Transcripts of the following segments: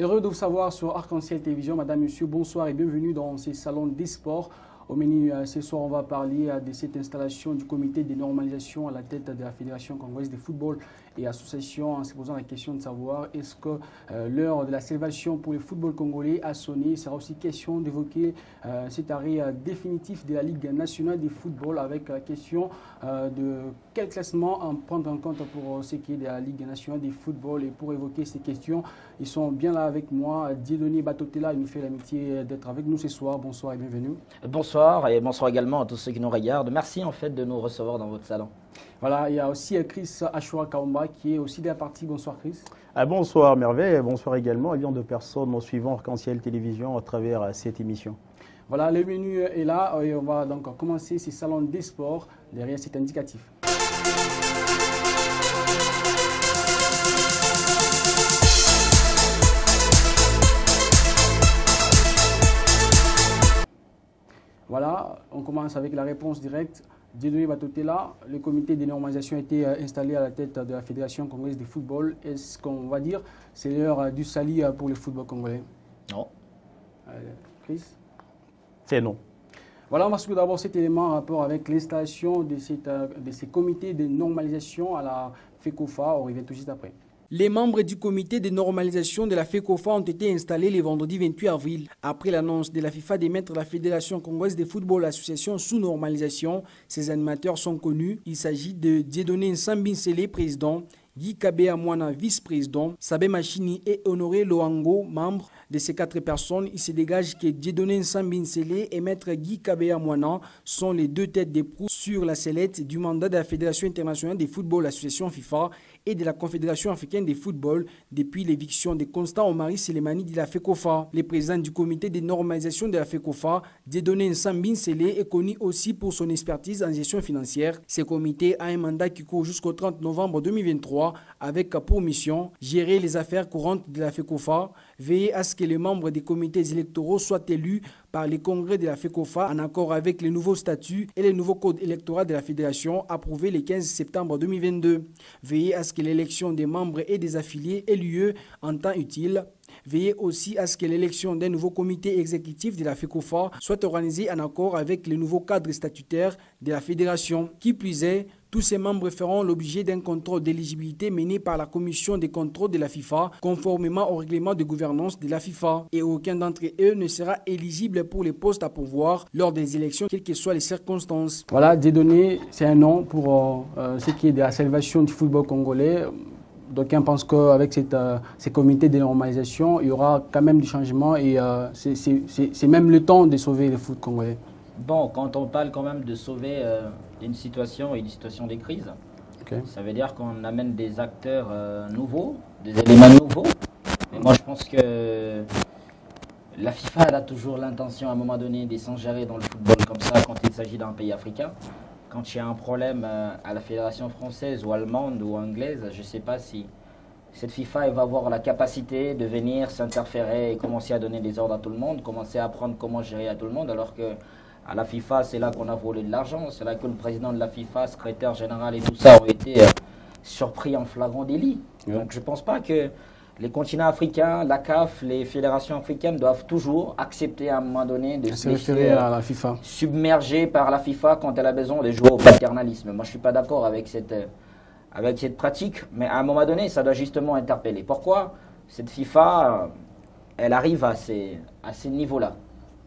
Heureux de vous savoir sur Arc-en-Ciel Télévision. Madame, Monsieur, bonsoir et bienvenue dans ces salons des sports. Au menu ce soir, on va parler de cette installation du comité de normalisation à la tête de la Fédération congolaise de football et association, en se posant la question de savoir est-ce que l'heure de la salvation pour le football congolais a sonné. Il sera aussi question d'évoquer cet arrêt définitif de la Ligue nationale de football avec la question de quel classement prendre en compte pour ce qui est de la Ligue nationale de football. Et pour évoquer ces questions, ils sont bien là avec moi. Dieudonné Batotela, il nous fait l'amitié d'être avec nous ce soir. Bonsoir et bienvenue. Bonsoir et bonsoir également à tous ceux qui nous regardent. Merci en fait de nous recevoir dans votre salon. Voilà, il y a aussi Chris Ashura Kaomba qui est aussi de la partie. Bonsoir Chris. Bonsoir Merveille et bonsoir également à millions de personnes nous suivant Arc-en-Ciel Télévision à travers cette émission. Voilà, le menu est là et on va donc commencer ces salons des sports derrière cet indicatif. Voilà, on commence avec la réponse directe. Dieudonné Batotela, le comité de normalisation a été installé à la tête de la Fédération congolaise de football. Est-ce qu'on va dire c'est l'heure du salut pour le football congolais? Non. Chris? C'est non. Voilà, on va suivre d'abord cet élément en rapport avec l'installation de ces comités de normalisation à la FECOFA. On revient tout de suite après. Les membres du comité de normalisation de la FECOFA ont été installés le vendredi 28 avril. Après l'annonce de la FIFA d'émettre la Fédération congolaise de football association sous normalisation, ces animateurs sont connus. Il s'agit de Dieudonné Nsambinsele, président, Guy Kabea Mwana, vice-président, Sabé Machini et Honoré Loango, membres. De ces 4 personnes, il se dégage que Dieudonné Nsambinsele et Maître Guy Kabea Mwana sont les 2 têtes de proue sur la sellette du mandat de la Fédération internationale de football association FIFA et de la Confédération africaine de football depuis l'éviction de Constant Omari Selemani de la FECOFA. Le président du comité de normalisation de la FECOFA, Dieudonné Nsambinsele, est connu aussi pour son expertise en gestion financière. Ce comité a un mandat qui court jusqu'au 30 novembre 2023 avec pour mission gérer les affaires courantes de la FECOFA, veiller à ce que les membres des comités électoraux soient élus par les congrès de la FECOFA en accord avec les nouveaux statuts et les nouveaux codes électoraux de la Fédération approuvés le 15 septembre 2022. Veiller à ce que l'élection des membres et des affiliés ait lieu en temps utile. Veiller aussi à ce que l'élection d'un nouveau comité exécutif de la FECOFA soit organisée en accord avec les nouveaux cadres statutaires de la Fédération. Qui plus est, tous ces membres feront l'objet d'un contrôle d'éligibilité mené par la commission des contrôles de la FIFA, conformément au règlement de gouvernance de la FIFA. Et aucun d'entre eux ne sera éligible pour les postes à pourvoir lors des élections, quelles que soient les circonstances. Voilà, Dieudonné, c'est un nom pour ce qui est de la salvation du football congolais. D'aucuns pensent qu'avec ces comités de normalisation, il y aura quand même du changement et c'est même le temps de sauver le foot congolais. Bon, quand on parle quand même de sauver une situation de crise, ça veut dire qu'on amène des acteurs nouveaux, des éléments nouveaux. Mais moi, je pense que la FIFA elle a toujours l'intention à un moment donné de s'ingérer dans le football comme ça quand il s'agit d'un pays africain. Quand il y a un problème à la fédération française ou allemande ou anglaise, je ne sais pas si cette FIFA elle va avoir la capacité de venir s'interférer et commencer à donner des ordres à tout le monde, commencer à apprendre comment gérer à tout le monde, alors que à la FIFA, c'est là qu'on a volé de l'argent, c'est là que le président de la FIFA, secrétaire général et tout ça ont été surpris en flagrant délit. Donc je ne pense pas que les continents africains, la CAF, les fédérations africaines doivent toujours accepter à un moment donné de se laisser à la FIFA, submerger par la FIFA quand elle a besoin de jouer au paternalisme. Moi, je ne suis pas d'accord avec cette pratique, mais à un moment donné, ça doit justement interpeller. Pourquoi cette FIFA, elle arrive à ces niveaux-là?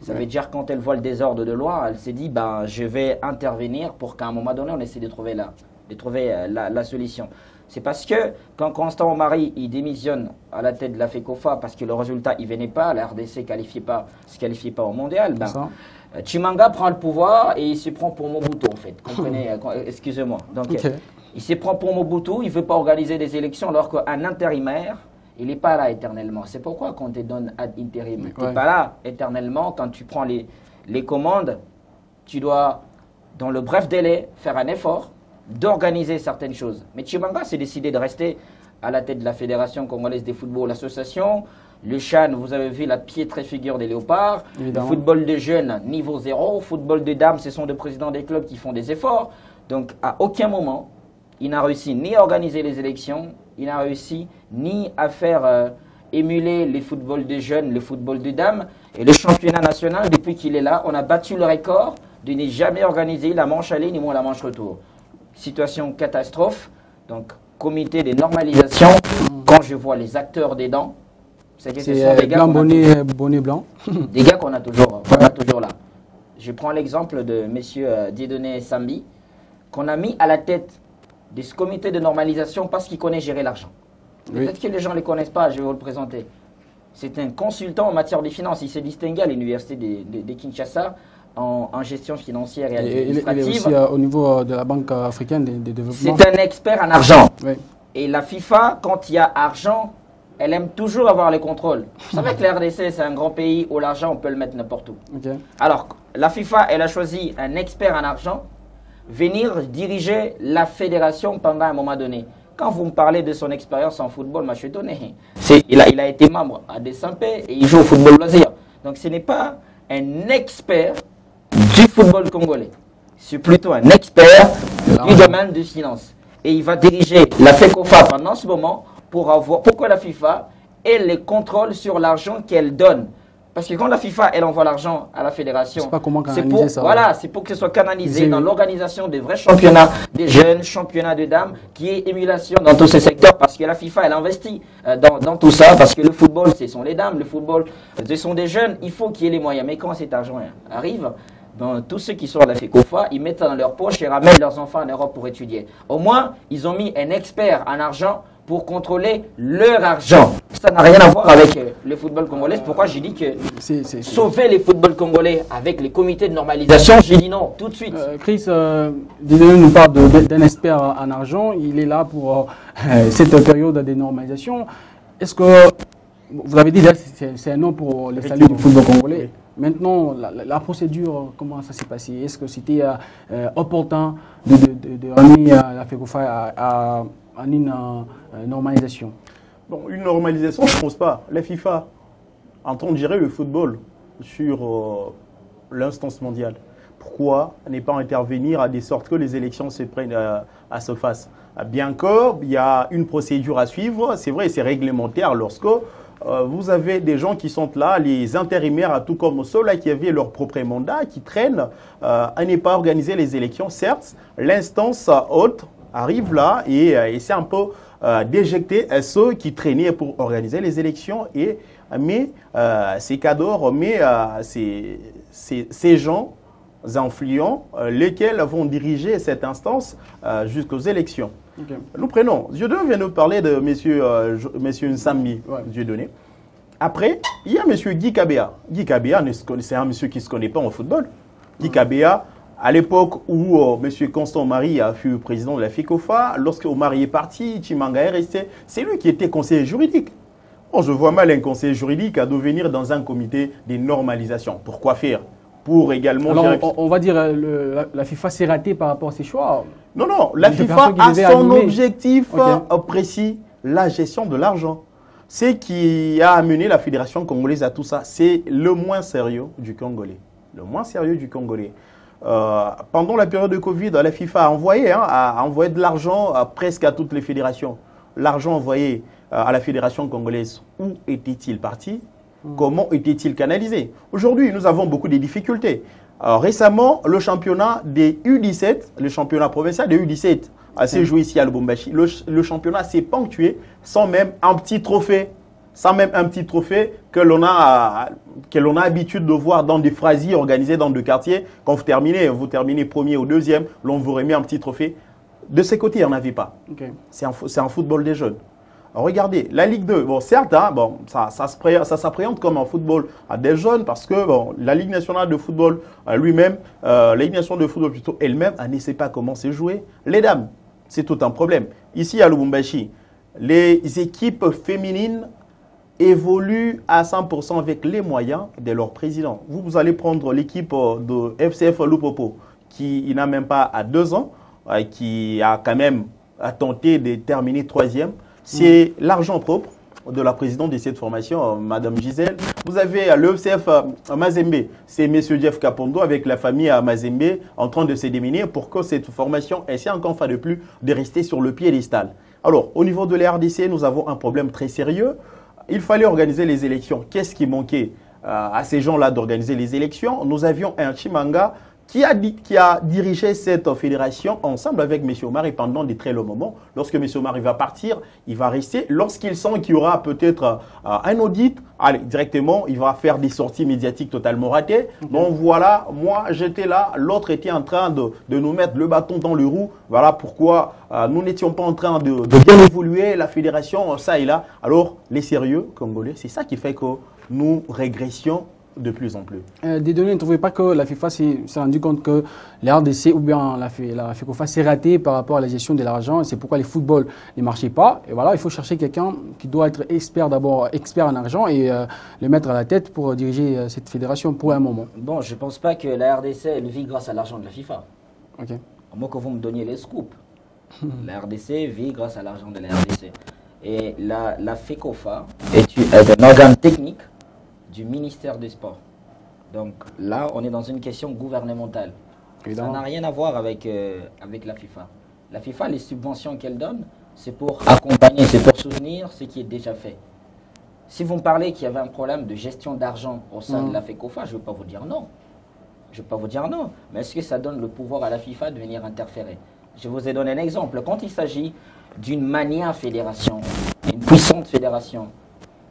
Ça veut dire quand elle voit le désordre de loi, elle s'est dit je vais intervenir pour qu'à un moment donné, on essaie de trouver la solution. C'est parce que quand Constant Omari il démissionne à la tête de la FECOFA parce que le résultat il venait pas, la RDC se qualifiait pas au mondial, Chimanga prend le pouvoir et il se prend pour Mobutu en fait. Comprenez, excusez-moi. Donc il se prend pour Mobutu, il veut pas organiser des élections alors qu'un intérimaire il n'est pas là éternellement. C'est pourquoi qu'on te donne ad interim. Tu n'es pas là éternellement. Quand tu prends les commandes, tu dois, dans le bref délai, faire un effort d'organiser certaines choses. Mais Chimanga s'est décidé de rester à la tête de la Fédération congolaise de football association. Le CHAN, vous avez vu la piètre figure des léopards. Évidemment. Le football de jeunes, niveau 0. Football de dames, ce sont des présidents des clubs qui font des efforts. Donc, à aucun moment, il n'a réussi ni à organiser les élections, il n'a réussi ni à faire émuler le football des jeunes, le football des dames. Et le championnat national, depuis qu'il est là, on a battu le record de ne jamais organiser la manche aller ni moins la manche retour. Situation catastrophe. Donc, comité de normalisation, quand je vois les acteurs des dents, c'est que ce sont des gars bonnet blanc. Des gars qu'on a toujours là. Je prends l'exemple de M. Dieudonné Sambi, qu'on a mis à la tête de ce comité de normalisation parce qu'il connaît gérer l'argent. Oui. Peut-être que les gens ne le connaissent pas, je vais vous le présenter. C'est un consultant en matière de finance. Il s'est distingué à l'université de Kinshasa en gestion financière et administrative. Il est aussi au niveau de la Banque africaine de développement. C'est un expert en argent. Oui. Et la FIFA, quand il y a argent, elle aime toujours avoir le contrôle. Vous savez que la RDC, c'est un grand pays où l'argent, on peut le mettre n'importe où. Okay. Alors, la FIFA, elle a choisi un expert en argent venir diriger la fédération pendant un moment donné. Quand vous me parlez de son expérience en football, moi je suis étonné. Il a été membre à Desampé et il joue au football loisir. Donc ce n'est pas un expert du football congolais. C'est plutôt un expert du domaine des finances. Et il va diriger la FECOFA pendant ce moment pour que la FIFA ait les contrôles sur l'argent qu'elle donne. Parce que quand la FIFA, elle envoie l'argent à la fédération, c'est pour que ce soit canalisé dans l'organisation des vrais championnats, des jeunes championnats de dames, qui est émulation dans tous ces secteurs. Parce que la FIFA, elle investit dans tout ça. Parce que le football, ce sont les dames, le football, ce sont des jeunes. Il faut qu'il y ait les moyens. Mais quand cet argent arrive, tous ceux qui sont à la FECOFA, ils mettent ça dans leur poche et ramènent leurs enfants en Europe pour étudier. Au moins, ils ont mis un expert en argent pour contrôler leur argent. Ça n'a rien à voir avec le football congolais. C'est pourquoi j'ai dit que sauver les footballs congolais avec les comités de normalisation, j'ai dit non, tout de suite. Chris, Dieudonné nous parle d'un expert en argent. Il est là pour cette période de normalisation. Est-ce que, vous avez dit que c'est un nom pour le salut du football congolais. Maintenant, la procédure, comment ça s'est passé? Est-ce que c'était opportun de ramener la FECOFA à une normalisation? Bon, une normalisation, je ne pense pas. La FIFA entend gérer le football sur l'instance mondiale. Pourquoi ne pas intervenir à des sortes que les élections se prennent à se fasse? Bien qu'il y a une procédure à suivre, c'est vrai, c'est réglementaire lorsque vous avez des gens qui sont là, les intérimaires, tout comme ceux-là qui avaient leur propre mandat, qui traînent à ne pas organiser les élections. Certes, l'instance haute arrive là et essaie un peu d'éjecter ceux qui traînaient pour organiser les élections. Mais ces cadors, ces gens influents, lesquels vont diriger cette instance jusqu'aux élections. Okay. Nous prenons, Dieudonné vient de parler de monsieur Nsambi, Dieudonné. Après, il y a monsieur Guy Kabea. Guy Kabea, c'est un monsieur qui ne se connaît pas en football. Guy Kabea, à l'époque où monsieur Constant Omari a fut président de la FECOFA, lorsque Omari est parti, Chimanga est resté, c'est lui qui était conseiller juridique. Bon, je vois mal un conseiller juridique à devenir dans un comité de normalisation. Pourquoi faire? Pour également... Alors, on va dire la FIFA s'est ratée par rapport à ses choix. Non, non, la FIFA a son objectif précis, la gestion de l'argent. Ce qui a amené la Fédération congolaise à tout ça, c'est le moins sérieux du Congolais. Le moins sérieux du Congolais. Pendant la période de Covid, la FIFA a envoyé de l'argent presque à toutes les fédérations. L'argent envoyé à la Fédération congolaise, où était-il parti? Comment était-il canalisé? Aujourd'hui, nous avons beaucoup de difficultés. Récemment, le championnat des U17, le championnat provincial des U17, s'est joué ici à Lubumbashi. Le championnat s'est ponctué sans même un petit trophée. Sans même un petit trophée que l'on a l'habitude de voir dans des frasiers organisés dans deux quartiers. Quand vous terminez premier ou deuxième, l'on vous remet un petit trophée. De ces côtés, il n'y en avait pas. Okay. C'est un football des jeunes. Regardez, la Ligue 2, bon, certes, ça s'appréhende comme un football à des jeunes parce que la Ligue nationale de football lui-même, la Ligue nationale de football plutôt elle-même, elle ne sait pas comment c'est joué. Les dames, c'est tout un problème. Ici à Lubumbashi, les équipes féminines évoluent à 100% avec les moyens de leur président. Vous allez prendre l'équipe de FCF Lupopo qui n'a même pas à 2 ans, qui a quand même tenté de terminer 3e. C'est l'argent propre de la présidente de cette formation, Madame Gisèle. Vous avez le FCF Mazembe, c'est M. Jeff Kapondo avec la famille à Mazembe en train de se déminer pour que cette formation essaie encore une fois de plus de rester sur le piédestal. Alors, au niveau de la RDC, nous avons un problème très sérieux. il fallait organiser les élections. Qu'est-ce qui manquait à ces gens-là d'organiser les élections? Nous avions un Chimanga qui a dirigé cette fédération ensemble avec M. Omari pendant de très longs moments. Lorsque M. Omari va partir, il va rester. Lorsqu'il sent qu'il y aura peut-être un audit, allez, directement, il va faire des sorties médiatiques totalement ratées. Donc voilà, moi j'étais là, l'autre était en train de nous mettre le bâton dans le roue. Voilà pourquoi nous n'étions pas en train de bien évoluer, la fédération, ça et là. Alors, les sérieux congolais, c'est ça qui fait que nous régressions de plus en plus. Des données, ne trouvez pas que la FIFA s'est rendu compte que la RDC ou bien la FECOFA s'est ratée par rapport à la gestion de l'argent, c'est pourquoi les footballs ne marchaient pas. Et voilà, il faut chercher quelqu'un qui doit être expert d'abord, expert en argent et le mettre à la tête pour diriger cette fédération pour un moment. Bon, je ne pense pas que la RDC elle vit grâce à l'argent de la FIFA. Ok. À moins que vous me donniez les scoops. La RDC vit grâce à l'argent de la RDC. Et la FECOFA est un organe technique du ministère des Sports. Donc là, on est dans une question gouvernementale. Évidemment. Ça n'a rien à voir avec la FIFA. La FIFA, les subventions qu'elle donne, c'est pour accompagner, c'est pour soutenir ce qui est déjà fait. Si vous me parlez qu'il y avait un problème de gestion d'argent au sein de la FECOFA, je ne vais pas vous dire non. Je ne vais pas vous dire non. Mais est-ce que ça donne le pouvoir à la FIFA de venir interférer? Je vous ai donné un exemple. Quand il s'agit d'une mania fédération, une puissante fédération,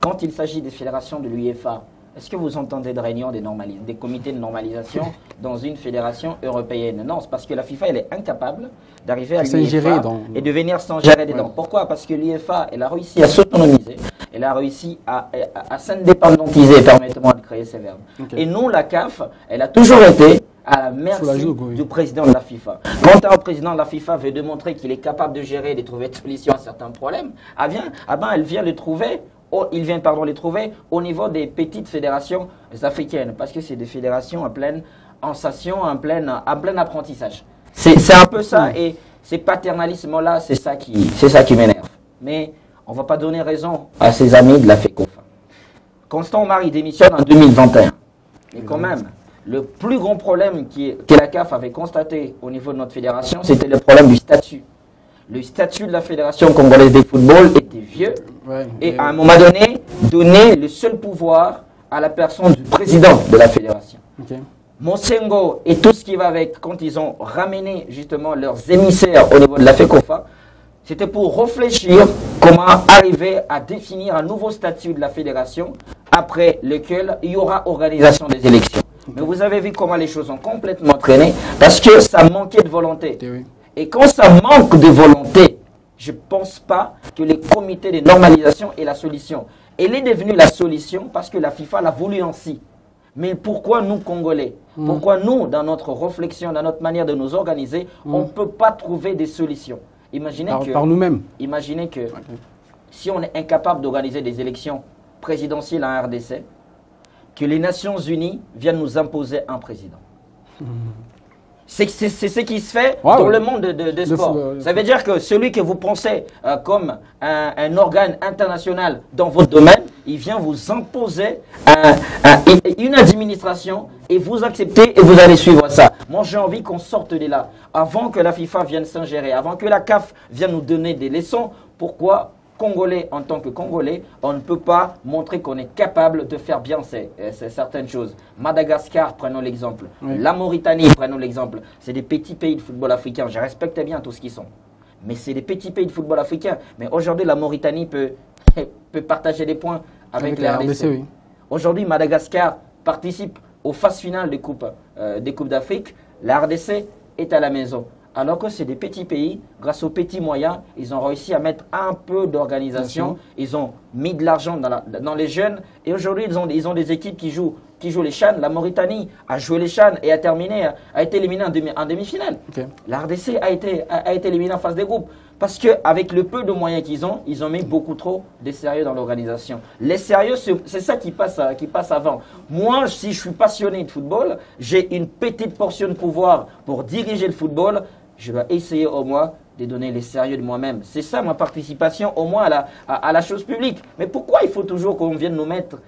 quand il s'agit des fédérations de l'UEFA, est-ce que vous entendez de réunions des comités de normalisation dans une fédération européenne? Non, c'est parce que la FIFA elle est incapable d'arriver à l'UEFA et de venir s'en gérer dedans. Pourquoi? Parce que l'UEFA elle a réussi à s'autonomiser, elle a réussi à s'indépendantiser, permettez-moi de créer ces verbes. Okay. Et nous, la CAF, elle a toujours été à la merci du président de la FIFA. Quand un président de la FIFA veut démontrer qu'il est capable de gérer, de trouver des solutions à certains problèmes, elle vient les trouver. Ils viennent les trouver au niveau des petites fédérations africaines, parce que c'est des fédérations en pleine ascension, en plein apprentissage. C'est un peu ça, et ces paternalismes-là, c'est ça qui m'énerve. Mais on ne va pas donner raison à ses amis de la FECOFA. Constant Omari démissionne en 2021. Et quand même, le plus grand problème que la CAF avait constaté au niveau de notre fédération, c'était le problème du statut. Le statut de la Fédération congolaise de football était vieux et à un moment donné, donnait le seul pouvoir à la personne du président de la fédération. Monsengo et tout ce qui va avec, quand ils ont ramené justement leurs émissaires au niveau de la FECOFA, c'était pour réfléchir comment arriver à définir un nouveau statut de la fédération après lequel il y aura organisation des élections. Mais vous avez vu comment les choses ont complètement traîné parce que ça manquait de volonté. Et quand ça manque de volonté, je ne pense pas que les comités de normalisation est la solution. Elle est devenue la solution parce que la FIFA l'a voulu ainsi. Mais pourquoi nous, Congolais, pourquoi nous, dans notre réflexion, dans notre manière de nous organiser, on ne peut pas trouver des solutions? Imaginez par nous-mêmes. Imaginez que si on est incapable d'organiser des élections présidentielles en RDC, que les Nations Unies viennent nous imposer un président. C'est ce qui se fait dans le monde de sport. Ça veut dire que celui que vous pensez comme un organe international dans votre domaine, il vient vous imposer une administration et vous acceptez et vous allez suivre ça. Moi, j'ai envie qu'on sorte de là. Avant que la FIFA vienne s'ingérer, avant que la CAF vienne nous donner des leçons, pourquoi Congolais, en tant que Congolais, on ne peut pas montrer qu'on est capable de faire bien certaines choses. Madagascar, prenons l'exemple. La Mauritanie, prenons l'exemple. C'est des petits pays de football africain. Je respecte bien tout ce qu'ils sont. Mais c'est des petits pays de football africain. Mais aujourd'hui, la Mauritanie peut partager des points avec la RDC. Aujourd'hui, Madagascar participe aux phases finales des Coupes d'Afrique. La RDC est à la maison. Alors que c'est des petits pays, grâce aux petits moyens, ils ont réussi à mettre un peu d'organisation. Ils ont mis de l'argent dans les jeunes. Et aujourd'hui, ils ont des équipes qui jouent les CHAN. La Mauritanie a joué les CHAN et a été éliminée en demi-finale. La RDC a été éliminée en phase des groupes. Parce qu'avec le peu de moyens qu'ils ont mis beaucoup trop de sérieux dans l'organisation. Les sérieux, c'est ça qui passe avant. Moi, si je suis passionné de football, j'ai une petite portion de pouvoir pour diriger le football. Je vais essayer au moins de donner les sérieux de moi-même. C'est ça ma participation au moins à la chose publique. Mais pourquoi il faut toujours qu'on vienne nous mettre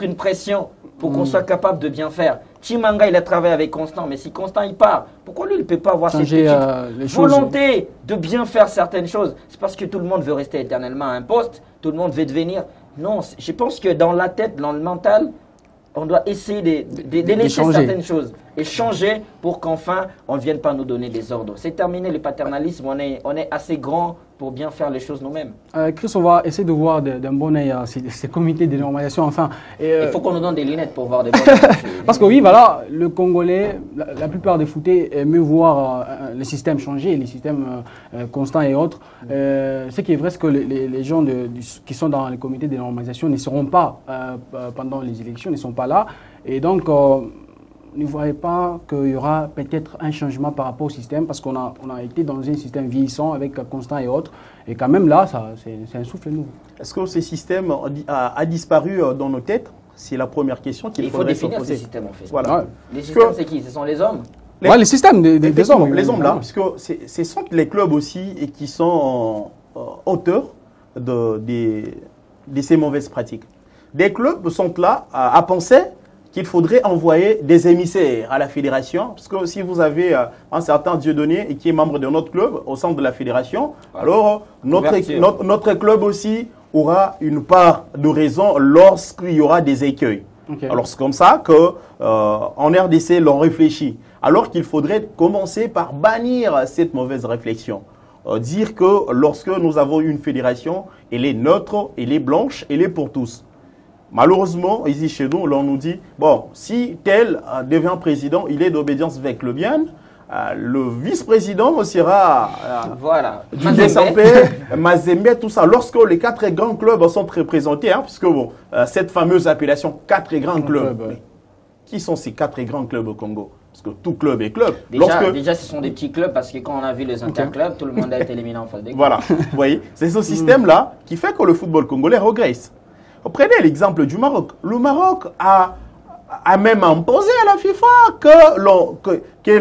une pression pour qu'on soit capable de bien faire? Chimanga, il a travaillé avec Constant, mais si Constant il part, pourquoi lui il ne peut pas avoir cette petite volonté de bien faire certaines choses? C'est parce que tout le monde veut rester éternellement à un poste, tout le monde veut devenir Non, je pense que dans la tête, dans le mental, on doit essayer de laisser certaines choses et changer pour qu'enfin on ne vienne pas nous donner des ordres. C'est terminé le paternalisme, on est assez grand pour bien faire les choses nous-mêmes. Chris, on va essayer de voir d'un bon œil ces comités de normalisation. Enfin, il faut qu'on nous donne des lunettes pour voir des bonnes Parce que oui, voilà, le Congolais, la plupart des footés aiment voir les systèmes changer, les systèmes constants et autres. Ce qui est vrai, c'est que les gens qui sont dans les comités de normalisation ne seront pas pendant les élections, ne sont pas là. Et donc, ne voyez pas qu'il y aura peut-être un changement par rapport au système parce qu'on a été dans un système vieillissant avec Constant et autres. Et quand même là, c'est un souffle nouveau. Est-ce que ce système a disparu dans nos têtes? C'est la première question qu'il faudrait se poser. Il faut définir ce système en fait. Voilà. Ouais. Les systèmes, c'est qui? Ce sont les hommes? Les systèmes des hommes. Les hommes là, parce que ce sont les clubs aussi et qui sont auteurs de ces mauvaises pratiques. Des clubs sont là à penser qu'il faudrait envoyer des émissaires à la fédération, parce que si vous avez un certain Dieudonné qui est membre de notre club au centre de la fédération, alors notre club aussi aura une part de raison lorsqu'il y aura des écueils. Okay. Alors c'est comme ça qu'en RDC l'on réfléchit, alors qu'il faudrait commencer par bannir cette mauvaise réflexion. Dire que lorsque nous avons une fédération, elle est neutre, elle est blanche, elle est pour tous. Malheureusement, ici chez nous, l'on nous dit, bon, si tel devient président, il est d'obédience avec le bien, le vice-président sera du DSMP, Mazembe, tout ça. Lorsque les 4 grands clubs sont représentés, hein, puisque bon, cette fameuse appellation 4 grands clubs, qui sont ces 4 grands clubs au Congo? Parce que tout club est club. Déjà, ce sont des petits clubs parce que quand on a vu les interclubs, tout le monde a été éliminé en phase des clubs. Voilà, vous voyez, c'est ce système-là qui fait que le football congolais régresse. Prenez l'exemple du Maroc. Le Maroc a même imposé à la FIFA que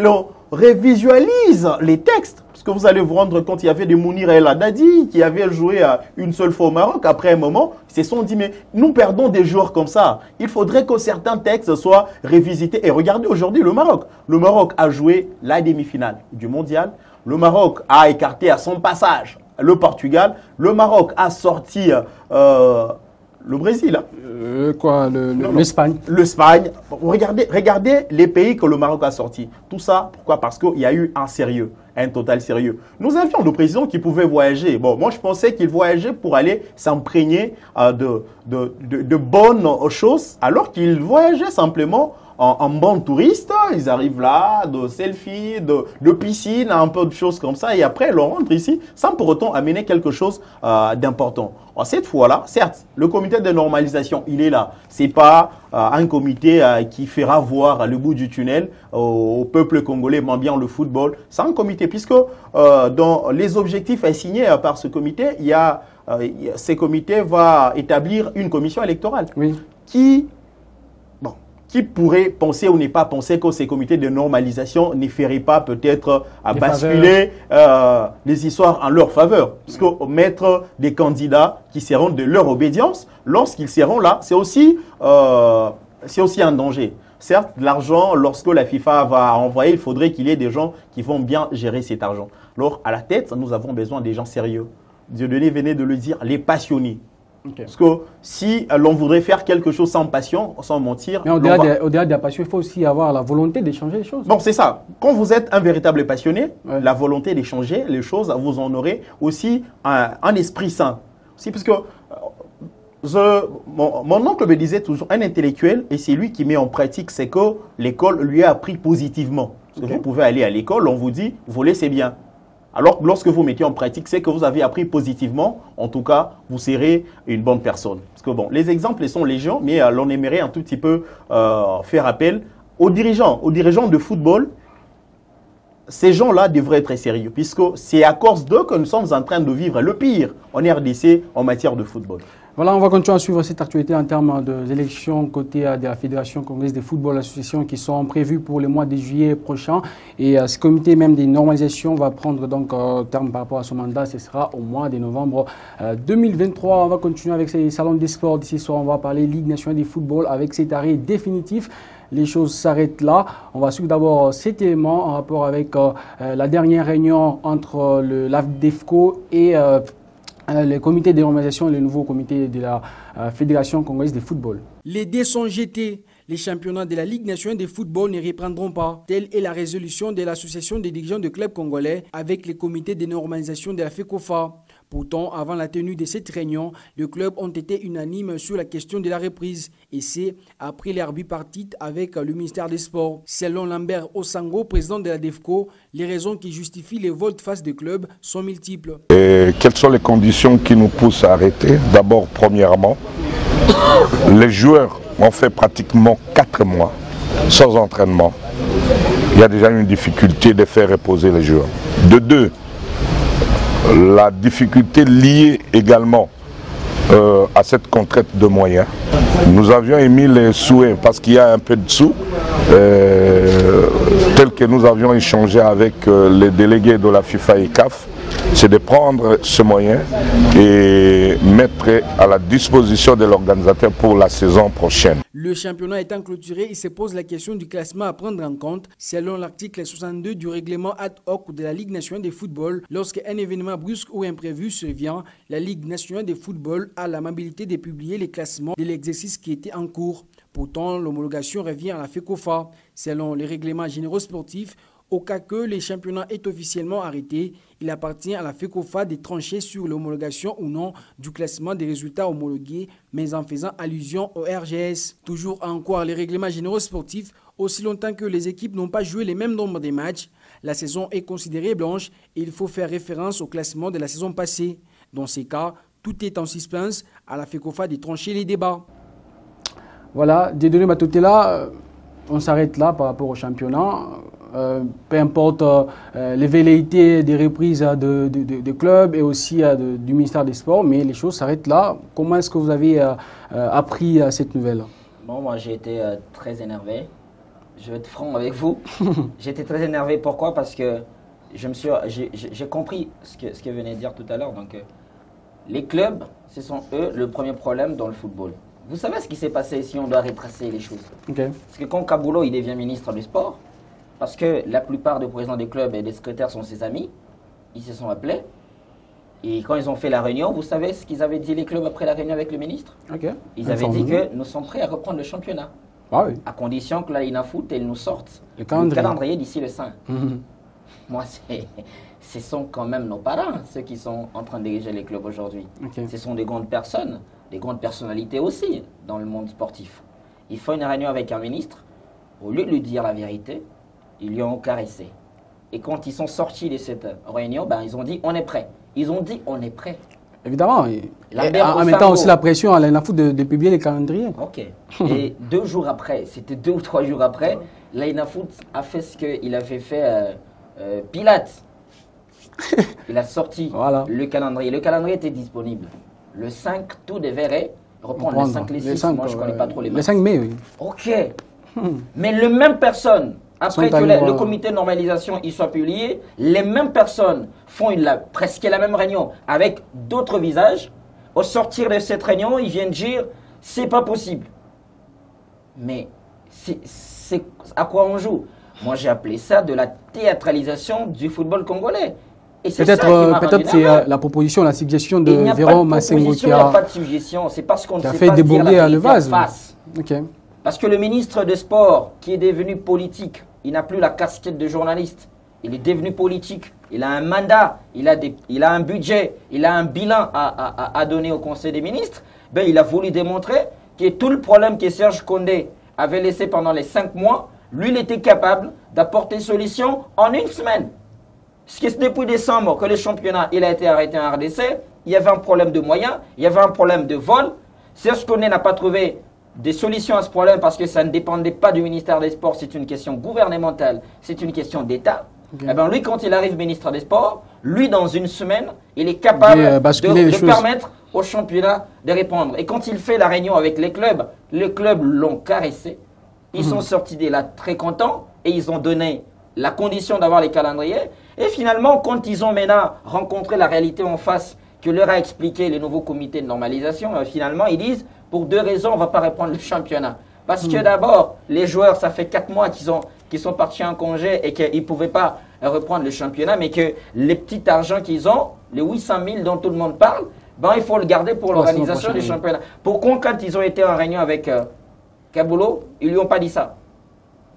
l'on révisualise les textes. Parce que vous allez vous rendre compte, il y avait des Mounir El Haddadi qui avaient joué une seule fois au Maroc. Après un moment, ils se sont dit, mais nous perdons des joueurs comme ça. Il faudrait que certains textes soient révisités. Et regardez aujourd'hui le Maroc. Le Maroc a joué la demi-finale du mondial. Le Maroc a écarté à son passage le Portugal. Le Maroc a sorti le Brésil. L'Espagne. L'Espagne. Regardez les pays que le Maroc a sortis. Tout ça, pourquoi? Parce qu'il y a eu un sérieux, un total sérieux. Nous avions le président qui pouvait voyager. Bon, moi, je pensais qu'il voyageait pour aller s'imprégner de bonnes choses, alors qu'il voyageait simplement en bon touriste. Ils arrivent là, de selfies, de piscine, un peu de choses comme ça. Et après, ils rentrent ici sans pour autant amener quelque chose d'important. Cette fois-là, certes, le comité de normalisation, il est là. Ce n'est pas un comité qui fera voir le bout du tunnel au peuple congolais, mais bien le football. C'est un comité, puisque dans les objectifs assignés par ce comité, ce comité va établir une commission électorale qui pourrait penser ou ne pas penser que ces comités de normalisation ne feraient pas peut-être basculer les histoires en leur faveur. Parce que mettre des candidats qui seront de leur obédience, lorsqu'ils seront là, c'est aussi un danger. Certes, l'argent, lorsque la FIFA va envoyer, il faudrait qu'il y ait des gens qui vont bien gérer cet argent. Alors, à la tête, nous avons besoin des gens sérieux. Dieudonné venait de le dire, les passionnés. Okay. Parce que si l'on voudrait faire quelque chose sans passion, sans mentir... Mais au-delà de la passion, il faut aussi avoir la volonté d'échanger les choses. Bon, c'est ça. Quand vous êtes un véritable passionné, la volonté d'échanger les choses, vous en aurez aussi un esprit sain. Aussi, parce que mon oncle me disait toujours, un intellectuel, et c'est lui qui met en pratique, c'est que l'école lui a appris positivement. Parce que vous pouvez aller à l'école, on vous dit, voler c'est bien. Alors, lorsque vous mettez en pratique, c'est que vous avez appris positivement. En tout cas, vous serez une bonne personne. Parce que bon, les exemples sont légion, mais l'on aimerait un tout petit peu faire appel aux dirigeants de football. Ces gens-là devraient être sérieux, puisque c'est à cause d'eux que nous sommes en train de vivre le pire en RDC en matière de football. Voilà, on va continuer à suivre cette actualité en termes d'élections côté de la Fédération congolaise de football association qui sont prévues pour le mois de juillet prochain. Et ce comité même des normalisations va prendre donc terme par rapport à son mandat. Ce sera au mois de novembre 2023. On va continuer avec ces salons des sports. D'ici soir, on va parler Ligue nationale de football avec cet arrêt définitif. Les choses s'arrêtent là. On va suivre d'abord cet élément en rapport avec la dernière réunion entre l'AFDEFCO et le comité de normalisation et le nouveau comité de la Fédération congolaise de football. Les dés sont jetés. Les championnats de la Ligue nationale de football ne reprendront pas. Telle est la résolution de l'association des dirigeants de clubs congolais avec les comités de normalisation de la FECOFA. Pourtant, avant la tenue de cette réunion, les clubs ont été unanimes sur la question de la reprise. Et c'est après l'air bipartite avec le ministère des Sports. Selon Lambert Osango, président de la DEFCO, les raisons qui justifient les volte-face des clubs sont multiples. Et quelles sont les conditions qui nous poussent à arrêter? D'abord, premièrement, les joueurs ont fait pratiquement 4 mois sans entraînement. Il y a déjà une difficulté de faire reposer les joueurs. De deux, la difficulté liée également à cette contrainte de moyens. Nous avions émis les souhaits, parce qu'il y a un peu de sous, tel que nous avions échangé avec les délégués de la FIFA et CAF, c'est de prendre ce moyen et mettre à la disposition de l'organisateur pour la saison prochaine. Le championnat étant clôturé, il se pose la question du classement à prendre en compte. Selon l'article 62 du règlement ad hoc de la Ligue nationale de football, lorsqu'un événement brusque ou imprévu survient, la Ligue nationale de football a l'amabilité de publier les classements de l'exercice qui était en cours. Pourtant, l'homologation revient à la FECOFA. Selon les règlements généraux sportifs, au cas que le championnat est officiellement arrêté, il appartient à la FECOFA de trancher sur l'homologation ou non du classement des résultats homologués, mais en faisant allusion au RGS. Toujours en croire les règlements généraux sportifs, aussi longtemps que les équipes n'ont pas joué les mêmes nombres de matchs, la saison est considérée blanche et il faut faire référence au classement de la saison passée. Dans ces cas, tout est en suspense, à la FECOFA de trancher les débats. Voilà, Dieudonné Matotela, on s'arrête là par rapport au championnat. Peu importe les velléités des reprises de clubs et aussi du ministère des Sports, mais les choses s'arrêtent là. Comment est-ce que vous avez appris cette nouvelle? Bon, moi j'ai été très énervé. Je vais être franc avec vous. J'ai été très énervé. Pourquoi? Parce que j'ai compris ce que venait de dire tout à l'heure. Donc, les clubs, ce sont eux le premier problème dans le football. Vous savez ce qui s'est passé si on doit retracer les choses? Parce que quand Kaboulou il devient ministre du Sport, parce que la plupart des présidents des clubs et des secrétaires sont ses amis, ils se sont appelés. Et quand ils ont fait la réunion, vous savez ce qu'ils avaient dit les clubs après la réunion avec le ministre? Ils avaient dit que nous sommes prêts à reprendre le championnat. Ah oui. À condition que la Inafoot, elle nous sorte le calendrier d'ici le 5. Moi, ce sont quand même nos parents, ceux qui sont en train de diriger les clubs aujourd'hui. Ce sont des grandes personnes, des grandes personnalités aussi dans le monde sportif. Ils font une réunion avec un ministre, au lieu de lui dire la vérité, ils lui ont caressé. Et quand ils sont sortis de cette réunion, ben, ils ont dit on est prêt. Ils ont dit on est prêt. Évidemment. En mettant aussi la pression à l'INAFOOT de publier les calendriers. Ok. Et 2 jours après, c'était 2 ou 3 jours après, l'INAFOOT a fait ce qu'il avait fait Pilate. Il a sorti le calendrier. Le calendrier était disponible. Le 5, tout devait reprendre. Le 5, les 6, moi je ne connais pas trop les matchs. Le 5 mai, oui. Ok. Mais les mêmes personnes, après que le comité de normalisation y soit publié, les mêmes personnes font presque la même réunion avec d'autres visages. Au sortir de cette réunion, ils viennent dire c'est pas possible. Mais c'est à quoi on joue? Moi j'ai appelé ça de la théâtralisation du football congolais. Peut-être c'est la proposition, la suggestion de Véron Massengo qui a... Il n'y a pas de suggestion, c'est parce qu'on ne sait fait pas déborder dire la le vase. Parce que le ministre des Sports, qui est devenu politique, il n'a plus la casquette de journaliste. Il est devenu politique. Il a un mandat, il a un budget, il a un bilan à donner au Conseil des ministres. Ben, il a voulu démontrer que tout le problème que Serge Condé avait laissé pendant les 5 mois, lui, il était capable d'apporter solution en 1 semaine. Parce que depuis décembre que le championnat il a été arrêté en RDC, il y avait un problème de moyens, il y avait un problème de vol. Serge Condé n'a pas trouvé des solutions à ce problème parce que ça ne dépendait pas du ministère des Sports, c'est une question gouvernementale, c'est une question d'État. Eh bien, lui, quand il arrive ministre des Sports, lui, dans 1 semaine, il est capable de permettre au championnat de répondre. Et quand il fait la réunion avec les clubs l'ont caressé. Ils sont sortis de là très contents et ils ont donné la condition d'avoir les calendriers. Et finalement, quand ils ont maintenant rencontré la réalité en face, que leur a expliqué les nouveaux comités de normalisation, finalement, ils disent, pour 2 raisons, on ne va pas reprendre le championnat. Parce que d'abord, les joueurs, ça fait 4 mois qu'ils sont partis en congé et qu'ils ne pouvaient pas reprendre le championnat, mais que les petits argents qu'ils ont, les 800 000 dont tout le monde parle, ben, il faut le garder pour l'organisation du championnat. Pourquoi, quand ils ont été en réunion avec Kaboulo, ils ne lui ont pas dit ça?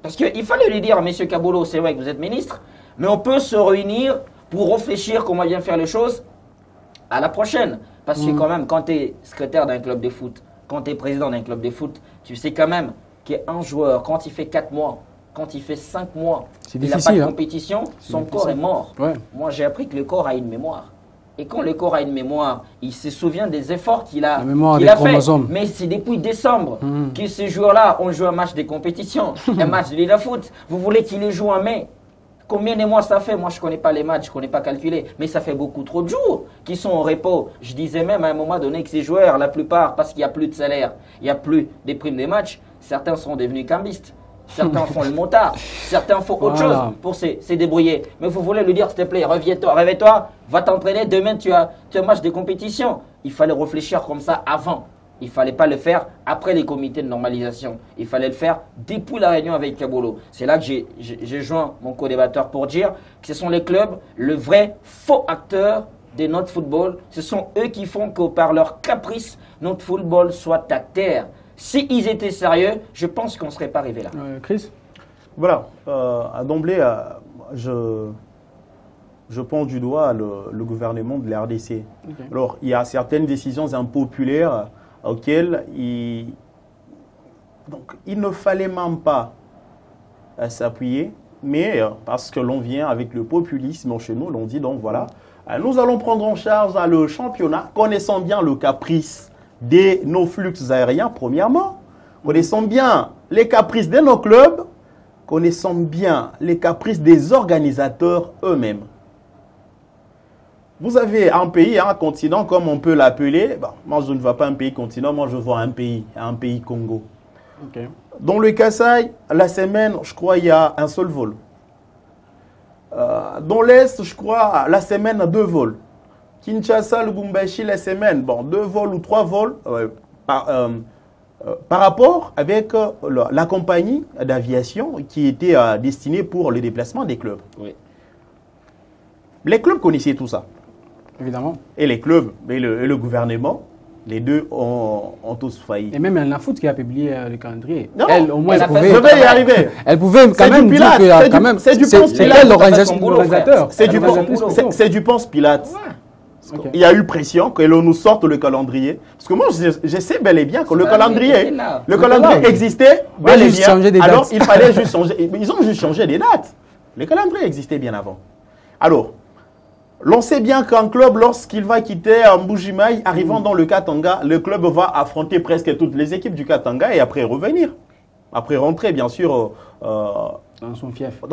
Parce qu'il fallait lui dire, monsieur Kaboulo, c'est vrai que vous êtes ministre, mais on peut se réunir pour réfléchir comment bien faire les choses à la prochaine. Parce que quand même, quand tu es secrétaire d'un club de foot, quand tu es président d'un club de foot, tu sais quand même qu'un joueur, quand il fait 4 mois, quand il fait 5 mois, il n'a pas de compétition, son corps est mort. Ouais. Moi, j'ai appris que le corps a une mémoire. Et quand le corps a une mémoire, il se souvient des efforts qu'il a, fait. Mais c'est depuis décembre que ces joueurs-là ont joué un match de compétition, un match de Liga Foot. Vous voulez qu'ils les jouent en mai? Combien de mois ça fait? Moi, je ne connais pas les matchs, je ne connais pas calculer. Mais ça fait beaucoup trop de jours qu'ils sont au repos. Je disais même à un moment donné que ces joueurs, la plupart, parce qu'il n'y a plus de salaire, il n'y a plus des primes des matchs, certains sont devenus cambistes. Certains font le motard, certains font autre chose pour se débrouiller. Mais vous voulez lui dire, s'il te plaît, reviens-toi, réveille-toi, va t'entraîner, demain tu as un match de compétition. Il fallait réfléchir comme ça avant. Il ne fallait pas le faire après les comités de normalisation. Il fallait le faire depuis la réunion avec Kaboulo. C'est là que j'ai joint mon co-débatteur pour dire que ce sont les clubs, le vrai faux acteur de notre football. Ce sont eux qui font que par leur caprice, notre football soit à terre. S'ils étaient sérieux, je pense qu'on ne serait pas arrivé là. Chris? Voilà, d'emblée, je pointe du doigt le gouvernement de la RDC. Okay. Alors, il y a certaines décisions impopulaires auxquelles il ne fallait même pas s'appuyer, mais parce que l'on vient avec le populisme chez nous, l'on dit donc voilà, nous allons prendre en charge le championnat, connaissant bien le caprice de nos flux aériens, premièrement, connaissons bien les caprices de nos clubs, connaissons bien les caprices des organisateurs eux-mêmes. Vous avez un pays, un continent, comme on peut l'appeler. Bon, moi, je ne vois pas un pays continent, moi, je vois un pays Congo. Okay. Dans le Kasaï, la semaine, je crois, il y a un seul vol. Dans l'Est, je crois, la semaine, 2 vols. Kinshasa, Lubumbashi, la semaine, bon, 2 vols ou 3 vols par rapport avec la compagnie d'aviation qui était destinée pour le déplacement des clubs. Oui. Les clubs connaissaient tout ça. Évidemment. Et les clubs et le gouvernement, les deux ont tous failli. Et même la foot qui a publié le calendrier. Non, elle, au moins, elle pouvait y arriver. Elle pouvait quand même dire qu'il y a quand même... C'est du Ponce Pilate. L'organisateur. C'est du Ponce Pilate. Ouais. Okay. Il y a eu pression que l'on nous sorte le calendrier. Parce que moi, je sais bel et bien que le calendrier existait bel et bien. Alors, il fallait juste changer. Ils ont juste changé les dates. Le calendrier existait bien avant. Alors, l'on sait bien qu'un club, lorsqu'il va quitter Mbujimaï, arrivant dans le Katanga, le club va affronter presque toutes les équipes du Katanga et après revenir. Après rentrer, bien sûr, dans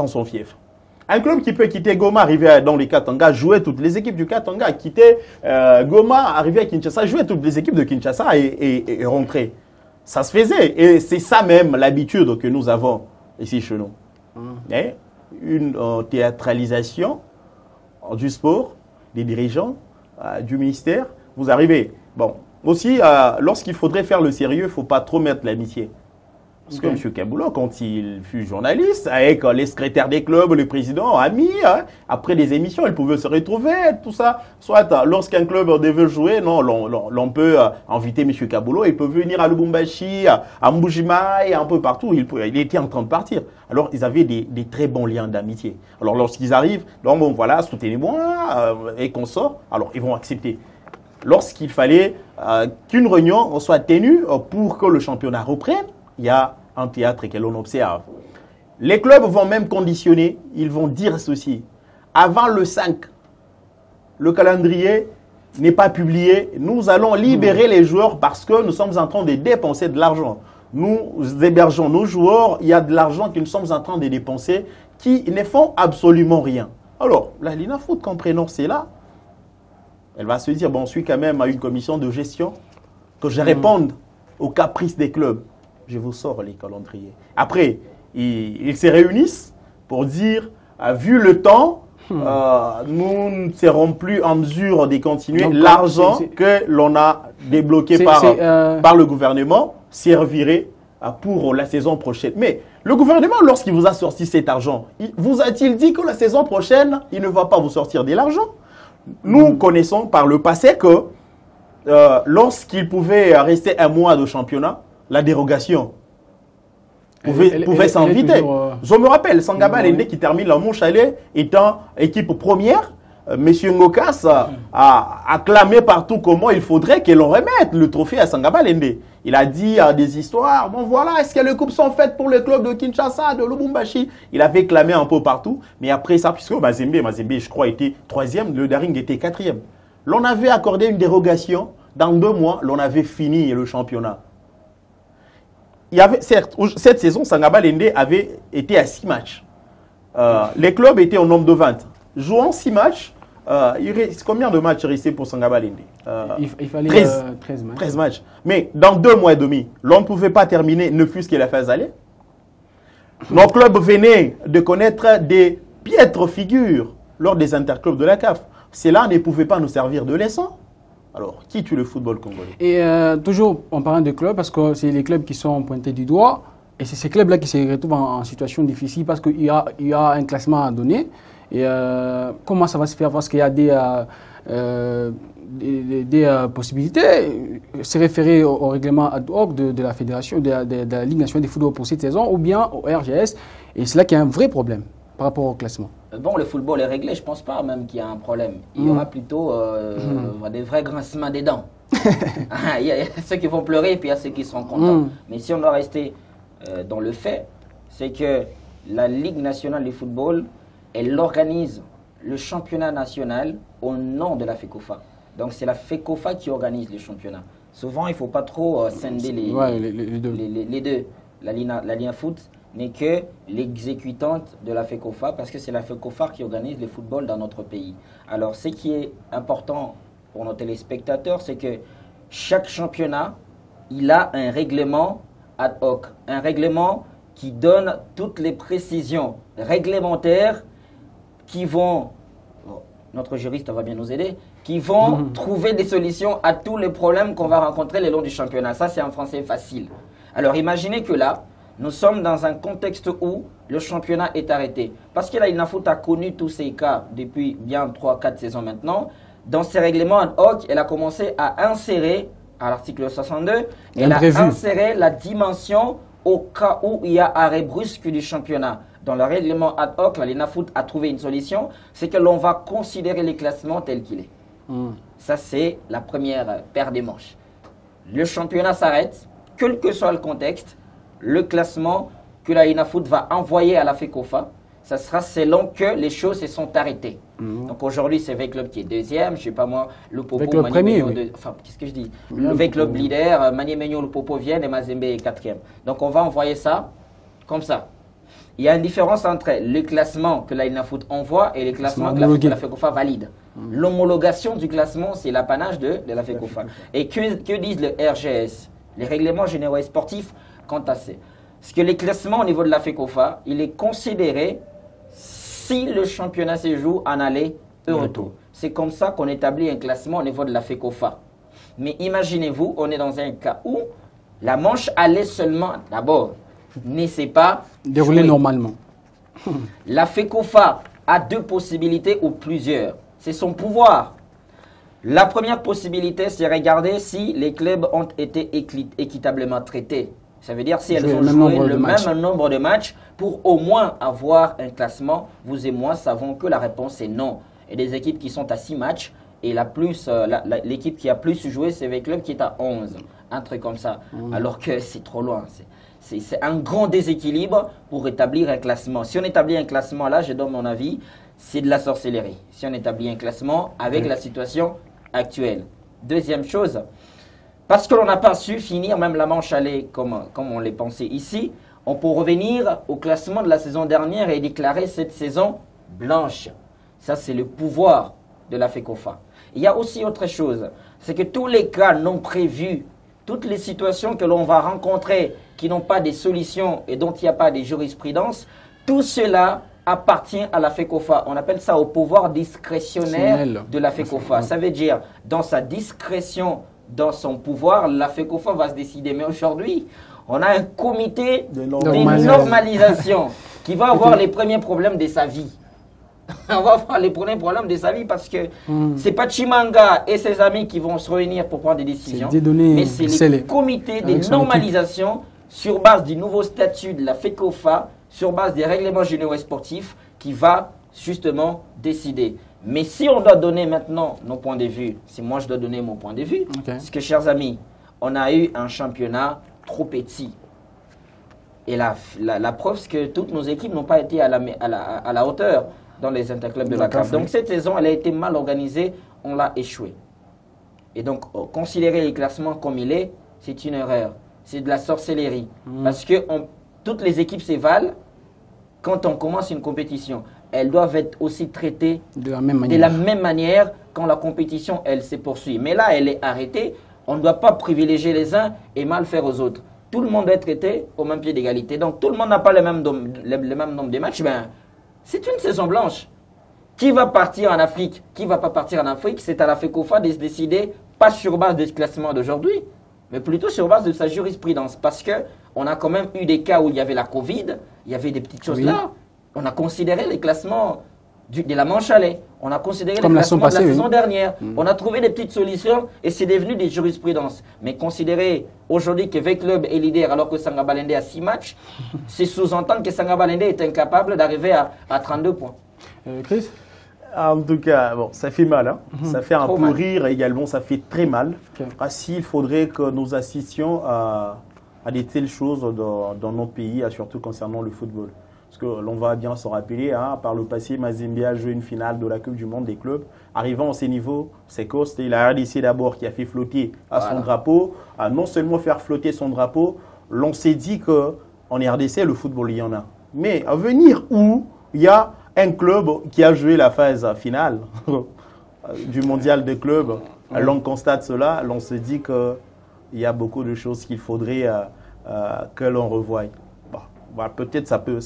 son fief. Un club qui peut quitter Goma, arriver dans le Katanga, jouer toutes les équipes du Katanga, quitter Goma, arriver à Kinshasa, jouer toutes les équipes de Kinshasa et rentrer. Ça se faisait. Et c'est ça même l'habitude que nous avons ici chez nous. Et une théâtralisation du sport, des dirigeants, du ministère. Vous arrivez. Bon, aussi, lorsqu'il faudrait faire le sérieux, il ne faut pas trop mettre l'amitié. Parce que M. Kaboulo, quand il fut journaliste, avec les secrétaires des clubs, le président, amis, après des émissions, ils pouvaient se retrouver, tout ça. Soit lorsqu'un club devait jouer, non, l'on peut inviter M. Kaboulo, il peut venir à Lubumbashi, à Mbujimaï, un peu partout. Il était en train de partir. Alors, ils avaient des très bons liens d'amitié. Alors, lorsqu'ils arrivent, donc bon, voilà, soutenez-moi, et qu'on sort, alors ils vont accepter. Lorsqu'il fallait qu'une réunion soit tenue pour que le championnat reprenne, il y a un théâtre que l'on observe. Les clubs vont même conditionner, ils vont dire ceci. Avant le 5, le calendrier n'est pas publié. Nous allons libérer les joueurs parce que nous sommes en train de dépenser de l'argent. Nous hébergeons nos joueurs, il y a de l'argent que nous sommes en train de dépenser qui ne font absolument rien. Alors, la Lina Foot, comprenons, c'est là. Elle va se dire, bon, je suis quand même à une commission de gestion, que je réponde aux caprices des clubs. Je vous sors les calendriers. Après, ils se réunissent pour dire, vu le temps, nous ne serons plus en mesure de continuer. L'argent que l'on a débloqué par le gouvernement servirait pour la saison prochaine. Mais le gouvernement, lorsqu'il vous a sorti cet argent, vous a-t-il dit que la saison prochaine, il ne va pas vous sortir de l'argent? Nous connaissons par le passé que lorsqu'il pouvait rester un mois de championnat, la dérogation pouvait s'inviter. Je me rappelle, Sangaba Lende qui termine la manche aller étant équipe première. Monsieur Ngokas a clamé partout comment il faudrait que l'on remette le trophée à Sangaba Lende. Il a dit des histoires. Bon voilà, est-ce que les coupes sont faites pour le club de Kinshasa, de Lubumbashi? Il avait clamé un peu partout. Mais après ça, puisque Mazembe, je crois, était 3e, le Daring était 4e. L'on avait accordé une dérogation. Dans 2 mois, l'on avait fini le championnat. Il y avait, certes, cette saison, Sangaba Lende avait été à 6 matchs. Les clubs étaient au nombre de 20. Jouant 6 matchs, combien de matchs restaient pour Sangaba Lende? Il fallait 13 matchs. 13 matchs. Mais dans 2 mois et demi, l'on ne pouvait pas terminer, ne fût-ce que la phase aller. Nos clubs venaient de connaître des piètres figures lors des interclubs de la CAF. Cela ne pouvait pas nous servir de leçon. Alors, qui tue le football congolais? Et toujours en parlant de clubs, parce que c'est les clubs qui sont pointés du doigt, et c'est ces clubs-là qui se retrouvent en situation difficile parce qu'il y a un classement à donner. Et comment ça va se faire? Parce qu'il y a des possibilités. Se référer au règlement ad hoc de la fédération, de la Ligue nationale de football pour cette saison, ou bien au RGS. Et c'est là qu'il y a un vrai problème par rapport au classement. Bon, le football est réglé, je ne pense pas même qu'il y a un problème. Il y aura plutôt des vrais grincements des dents. Il y a ceux qui vont pleurer et puis il y a ceux qui seront contents. Mais si on doit rester dans le fait, c'est que la Ligue nationale de football, elle organise le championnat national au nom de la FECOFA. Donc c'est la FECOFA qui organise les championnats. Souvent, il ne faut pas trop scinder les deux. La Ligue Foot n'est que l'exécutante de la FECOFA parce que c'est la FECOFA qui organise le football dans notre pays. Alors, ce qui est important pour nos téléspectateurs, c'est que chaque championnat, il a un règlement ad hoc, un règlement qui donne toutes les précisions réglementaires qui vont, notre juriste va bien nous aider, qui vont trouver des solutions à tous les problèmes qu'on va rencontrer le long du championnat. Ça, c'est en français facile. Alors, imaginez que là, nous sommes dans un contexte où le championnat est arrêté. Parce que la INAFOOT a connu tous ces cas depuis bien 3-4 saisons maintenant. Dans ses règlements ad hoc, elle a commencé à insérer, à l'article 62, elle a inséré la dimension au cas où il y a arrêt brusque du championnat. Dans le règlement ad hoc, la INAFOOT a trouvé une solution, c'est que l'on va considérer les classements tels qu'il est. Ça, c'est la première paire des manches. Le championnat s'arrête, quel que soit le contexte. Le classement que la INAFOOT va envoyer à la FECOFA, ça sera selon que les choses se sont arrêtées. Donc aujourd'hui, c'est V-Club qui est 2e, je ne sais pas moi, le Popo, enfin, qu'est-ce que je dis? Le V-Club leader, Maniemegno, le Popo viennent et Mazembe est 4e. Donc on va envoyer ça comme ça. Il y a une différence entre le classement que la INAFOOT envoie et le classement que la FECOFA valide. L'homologation du classement, c'est l'apanage de la FECOFA. Et que disent le RGS, les règlements généraux et sportifs, quant à ça? Parce que les classements au niveau de la FECOFA, il est considéré si le championnat se joue en aller et retour. C'est comme ça qu'on établit un classement au niveau de la FECOFA. Mais imaginez-vous, on est dans un cas où la manche allait seulement, d'abord, ne s'est pas déroulée normalement. La FECOFA a 2 possibilités ou plusieurs. C'est son pouvoir. La première possibilité, c'est regarder si les clubs ont été équitablement traités. Ça veut dire si elles ont joué le même nombre de matchs pour au moins avoir un classement. Vous et moi savons que la réponse est non. Et des équipes qui sont à 6 matchs et l'équipe qui a plus joué, c'est le club qui est à 11. Un truc comme ça. Alors que c'est trop loin. C'est un grand déséquilibre pour établir un classement. Si on établit un classement là, je donne mon avis, c'est de la sorcellerie. Si on établit un classement avec la situation actuelle. Deuxième chose, parce que l'on n'a pas su finir même la manche aller comme on l'ait pensé ici, on peut revenir au classement de la saison dernière et déclarer cette saison blanche. Ça, c'est le pouvoir de la FECOFA. Il y a aussi autre chose, c'est que tous les cas non prévus, toutes les situations que l'on va rencontrer qui n'ont pas de solutions et dont il n'y a pas de jurisprudence, tout cela appartient à la FECOFA. On appelle ça au pouvoir discrétionnaire de la FECOFA. Ça veut dire, dans sa discrétion, dans son pouvoir, la FECOFA va se décider. Mais aujourd'hui, on a un comité de normalisation qui va avoir les premiers problèmes de sa vie. On va voir les premiers problèmes de sa vie parce que c'est pas Chimanga et ses amis qui vont se réunir pour prendre des décisions. Mais c'est le comité de normalisation sur base du nouveau statut de la FECOFA, sur base des règlements généraux et sportifs qui va justement décider. Mais si on doit donner maintenant nos points de vue, si moi je dois donner mon point de vue, parce que chers amis, on a eu un championnat trop petit. Et la preuve, c'est que toutes nos équipes n'ont pas été à la hauteur dans les interclubs de la CAF. Donc cette saison, elle a été mal organisée, on l'a échoué. Et donc, considérer les classements comme il est, c'est une erreur. C'est de la sorcellerie. Parce que toutes les équipes s'évalent quand on commence une compétition. Elles doivent être aussi traitées de la même manière quand la compétition, elle se poursuit. Mais là, elle est arrêtée. On ne doit pas privilégier les uns et mal faire aux autres. Tout le monde doit être traité au même pied d'égalité. Donc, tout le monde n'a pas le même nombre de matchs. Ben, c'est une saison blanche. Qui va partir en Afrique? Qui ne va pas partir en Afrique? C'est à la FECOFA de se décider, pas sur base des classements d'aujourd'hui, mais plutôt sur base de sa jurisprudence. Parce qu'on a quand même eu des cas où il y avait la Covid, il y avait des petites choses là. On a considéré les classements de la manche à lait. On a considéré les classements de la saison dernière. On a trouvé des petites solutions et c'est devenu des jurisprudences. Mais considérer aujourd'hui que V-Club est leader alors que Sangabalende a 6 matchs, c'est sous-entendre que Sangabalende est incapable d'arriver à 32 points. Chris? En tout cas, bon, ça fait mal. Hein. Ça fait un peu rire également, ça fait très mal. S'il faudrait que nous assistions à des telles choses dans nos pays, surtout concernant le football. Parce que l'on va bien se rappeler, hein, par le passé, Mazembe a joué une finale de la Coupe du Monde des clubs. Arrivant à ces niveaux, c'est quoi? C'était la RDC d'abord qui a fait flotter son drapeau. Non seulement faire flotter son drapeau, l'on s'est dit qu'en RDC, le football, il y en a. Mais à venir où il y a un club qui a joué la phase finale du mondial des clubs, l'on constate cela, l'on se dit qu'il y a beaucoup de choses qu'il faudrait que l'on revoie. Peut-être ça peut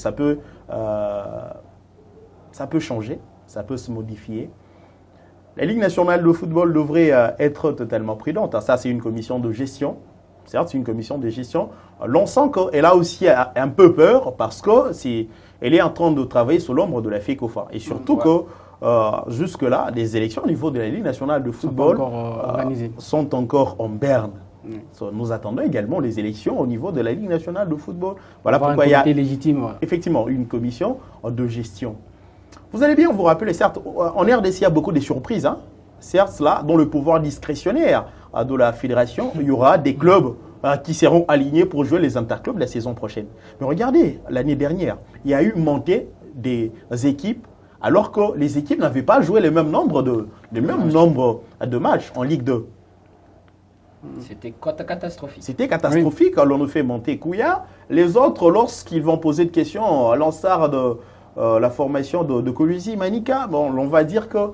changer, ça peut se modifier. La Ligue nationale de football devrait être totalement prudente. Ça, c'est une commission de gestion. Certes, c'est une commission de gestion. L'on sent qu'elle a aussi un peu peur parce qu'elle est en train de travailler sous l'ombre de la FECOFA. Et surtout que jusque-là, les élections au niveau de la Ligue nationale de football sont encore en berne. Nous attendons également les élections au niveau de la Ligue nationale de football. Voilà pourquoi il y a effectivement une commission de gestion. Vous allez bien vous rappeler, certes, en RDC, il y a beaucoup de surprises. Hein. Certes, là, dans le pouvoir discrétionnaire de la fédération, il y aura des clubs qui seront alignés pour jouer les interclubs la saison prochaine. Mais regardez, l'année dernière, il y a eu montée des équipes alors que les équipes n'avaient pas joué le même nombre de matchs en Ligue 2. C'était catastrophique. C'était catastrophique. On nous fait monter Kouya. Les autres, lorsqu'ils vont poser des questions à l'instar de la formation de Kolusi Manika, bon, on va dire que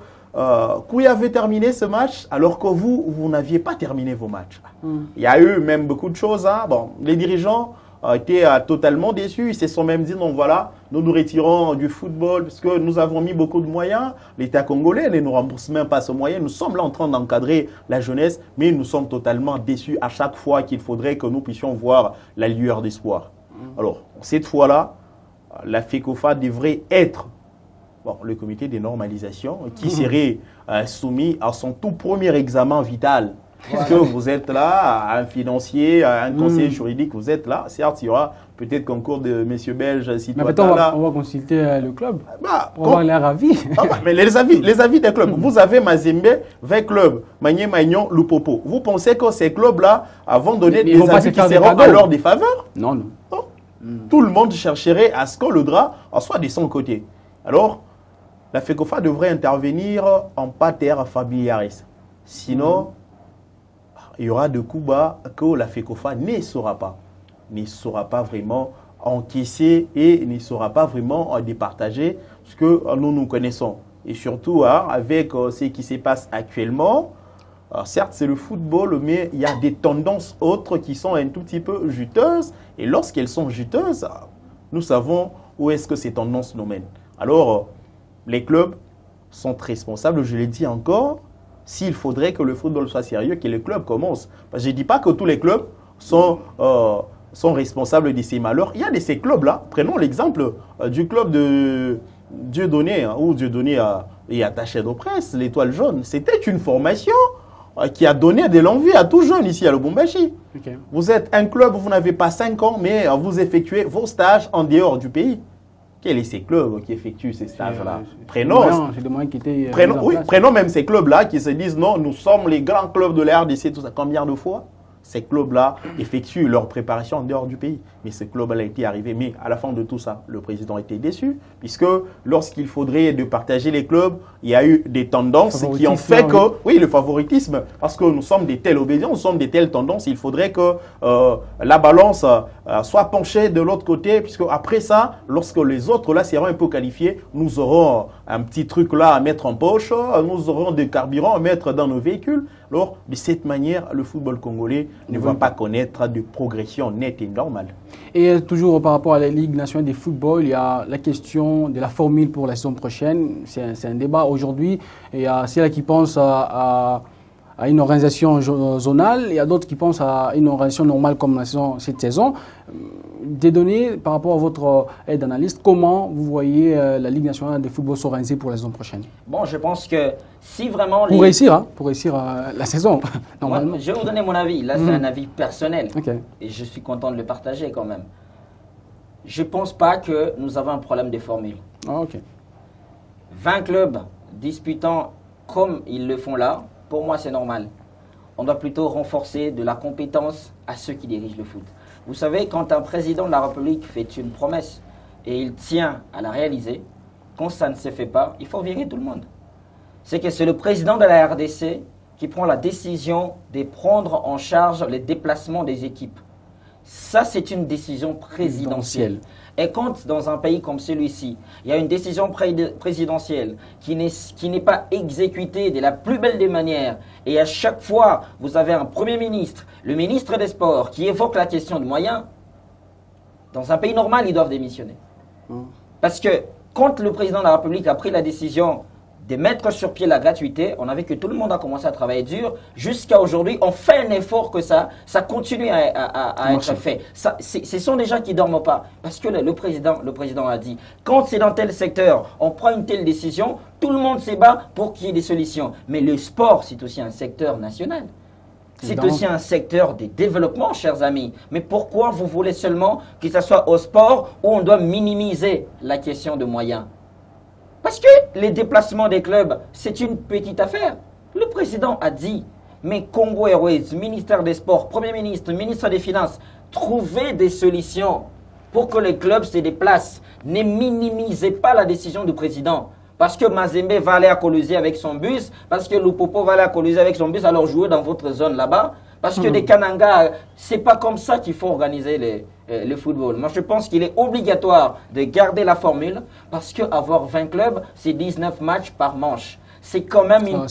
Kouya avait terminé ce match alors que vous n'aviez pas terminé vos matchs. Il y a eu même beaucoup de choses. Hein. Bon, les dirigeants étaient totalement déçus. Ils se sont même dit, non, voilà, nous nous retirons du football parce que nous avons mis beaucoup de moyens. L'État congolais ne nous rembourse même pas ce moyen. Nous sommes là en train d'encadrer la jeunesse, mais nous sommes totalement déçus à chaque fois qu'il faudrait que nous puissions voir la lueur d'espoir. Alors, cette fois-là, la FECOFA devrait être le comité de normalisation qui serait soumis à son tout premier examen vital. Parce que vous êtes là, un financier, un conseiller juridique, vous êtes là. Certes, il y aura peut-être concours de messieurs belges, citoyens. On va consulter le club pour avoir leur avis. Mais les avis des clubs. Vous avez Mazembe, 20 clubs, Magné, Magnon, Lupopo. Vous pensez que ces clubs-là vont donner des avis qui seront à leur défaveur? Non. Tout le monde chercherait à ce que le drap soit de son côté. Alors, la FECOFA devrait intervenir en pater familiaris. Sinon, il y aura de coups bas que la FECOFA ne saura pas vraiment encaisser et ne saura pas vraiment départager ce que nous connaissons. Et surtout, avec ce qui se passe actuellement, certes, c'est le football, mais il y a des tendances autres qui sont un tout petit peu juteuses. Et lorsqu'elles sont juteuses, nous savons où est-ce que ces tendances nous mènent. Alors, les clubs sont responsables, je l'ai dit encore, s'il faudrait que le football soit sérieux, que les clubs commencent. Parce que je ne dis pas que tous les clubs sont responsables de ces malheurs. Il y a de ces clubs-là. Prenons l'exemple du club de Dieudonné, ou Dieudonné est attaché de presse, l'Étoile jaune, c'était une formation qui a donné de l'envie à tout jeune ici à Lubumbashi. Okay. Vous êtes un club, vous n'avez pas 5 ans, mais vous effectuez vos stages en dehors du pays. Quels sont ces clubs qui effectuent ces stages-là? Prenons même ces clubs-là qui se disent non, nous sommes les grands clubs de la RDC, tout ça. Combien de fois ces clubs-là effectuent leur préparation en dehors du pays? Mais ce club-là a été arrivé. Mais à la fin de tout ça, le président était déçu, puisque lorsqu'il faudrait de partager les clubs, il y a eu des tendances qui ont fait que... Oui, le favoritisme, parce que nous sommes des telles obédiences, nous sommes des telles tendances, il faudrait que la balance soit penchée de l'autre côté, puisque après ça, lorsque les autres là seront un peu qualifiés, nous aurons un petit truc là à mettre en poche, nous aurons des carburants à mettre dans nos véhicules. Alors, de cette manière, le football congolais ne va pas connaître de progression nette et normale. Et toujours par rapport à la Ligue nationale de football, il y a la question de la formule pour la saison prochaine. C'est un débat aujourd'hui. Il y a ceux qui pensent à une organisation zonale, il y a d'autres qui pensent à une organisation normale comme cette saison. Des données par rapport à votre aide analyste, comment vous voyez la Ligue nationale de football s'organiser pour la saison prochaine? Bon, je pense que si vraiment... Pour réussir la saison, normalement. Moi, je vais vous donner mon avis. Là, c'est un avis personnel. Okay. Et je suis content de le partager quand même. Je ne pense pas que nous avons un problème de formule. Ah, okay. 20 clubs disputant comme ils le font là, pour moi, c'est normal. On doit plutôt renforcer de la compétence à ceux qui dirigent le foot. Vous savez, quand un président de la République fait une promesse et il tient à la réaliser, quand ça ne se fait pas, il faut virer tout le monde. C'est que c'est le président de la RDC qui prend la décision de prendre en charge les déplacements des équipes. Ça, c'est une décision présidentielle. Et quand dans un pays comme celui-ci, il y a une décision présidentielle qui n'est pas exécutée de la plus belle des manières, et à chaque fois, vous avez un Premier ministre, le ministre des Sports, qui évoque la question de moyens, dans un pays normal, ils doivent démissionner. Parce que quand le président de la République a pris la décision de mettre sur pied la gratuité, on a vu que tout le monde a commencé à travailler dur. Jusqu'à aujourd'hui, on fait un effort que ça continue à être fait. Ce sont des gens qui ne dorment pas. Parce que le président a dit, quand c'est dans tel secteur, on prend une telle décision, tout le monde se bat pour qu'il y ait des solutions. Mais le sport, c'est aussi un secteur national. C'est aussi un secteur de développement, chers amis. Mais pourquoi vous voulez seulement que ce soit au sport où on doit minimiser la question de moyens? Parce que les déplacements des clubs, c'est une petite affaire. Le président a dit, mais Congo Airways, ministère des Sports, Premier ministre, ministre des Finances, trouvez des solutions pour que les clubs se déplacent. Ne minimisez pas la décision du président. Parce que Mazembe va aller à Kolwezi avec son bus, parce que Lupopo va aller à Kolwezi avec son bus, alors jouer dans votre zone là-bas. Parce que des Kananga, c'est pas comme ça qu'il faut organiser le football. Moi, je pense qu'il est obligatoire de garder la formule parce qu'avoir 20 clubs, c'est 19 matchs par manche. C'est quand même une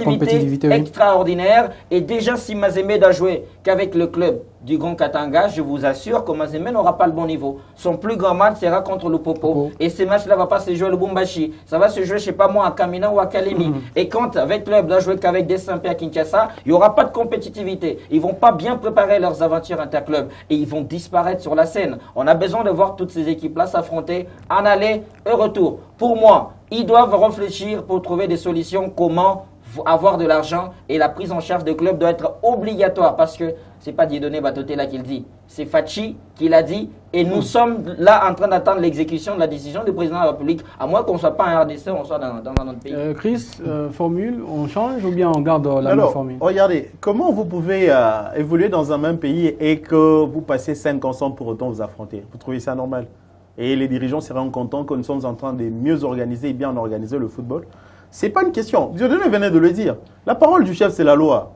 compétitivité extraordinaire. Et déjà, si Mazembe doit jouer qu'avec le club du Grand Katanga, je vous assure que Mazembe n'aura pas le bon niveau. Son plus grand match sera contre le Popo. Et ces matchs-là ne vont pas se jouer à Lubumbashi. Ça va se jouer, je ne sais pas moi, à Kamina ou à Kalemi. Et quand avec le club doit jouer qu'avec des Saint-Pierre à Kinshasa, il n'y aura pas de compétitivité. Ils ne vont pas bien préparer leurs aventures interclubs. Et ils vont disparaître sur la scène. On a besoin de voir toutes ces équipes-là s'affronter en aller et retour. Pour moi, ils doivent réfléchir pour trouver des solutions, comment avoir de l'argent, et la prise en charge des clubs doit être obligatoire parce que ce n'est pas Dieudonné Batotela qui le dit, c'est Fachi qui l'a dit et nous sommes là en train d'attendre l'exécution de la décision du président de la République, à moins qu'on ne soit pas en RDC, on soit dans notre pays. Chris, formule, on change ou bien on garde la même formule? Regardez, comment vous pouvez évoluer dans un même pays et que vous passez 5 ans sans pour autant vous affronter? Vous trouvez ça normal? Et les dirigeants seront contents que nous sommes en train de mieux organiser et bien organiser le football. Ce n'est pas une question. Dieudonné venait de le dire. La parole du chef, c'est la loi.